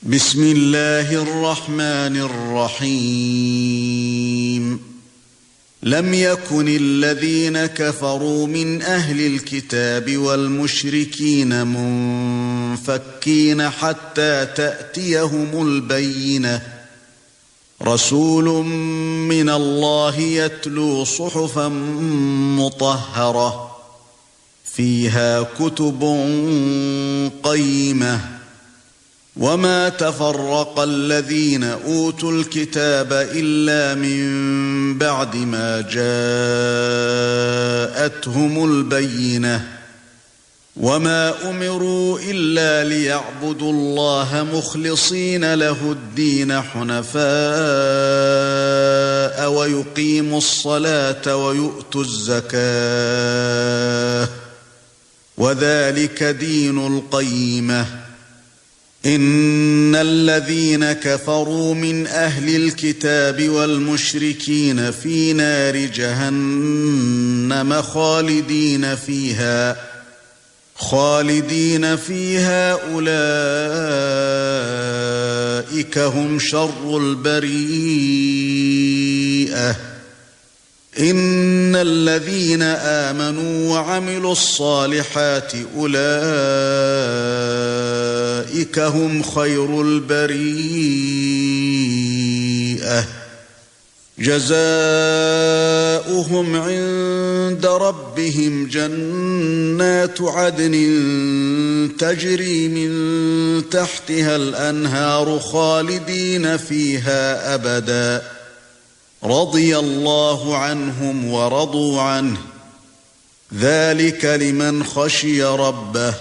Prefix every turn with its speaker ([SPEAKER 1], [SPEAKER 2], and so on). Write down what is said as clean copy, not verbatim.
[SPEAKER 1] بسم الله الرحمن الرحيم لم يكن الذين كفروا من أهل الكتاب والمشركين منفكين حتى تأتيهم البينة رسول من الله يتلو صحفا مطهرة فيها كتب قيمة وما تفرق الذين أوتوا الكتاب إلا من بعد ما جاءتهم البينة وما أمروا إلا ليعبدوا الله مخلصين له الدين حنفاء ويقيموا الصلاة ويؤتوا الزكاة وذلك دين القيمة إن الذين كفروا من أهل الكتاب والمشركين في نار جهنم خالدين فيها أولئك هم شر البريئة إن الذين آمنوا وعملوا الصالحات أولئك هم خير البريئة جزاؤهم عند ربهم جنات عدن تجري من تحتها الأنهار خالدين فيها أبدا رضي الله عنهم ورضوا عنه ذلك لمن خشي ربه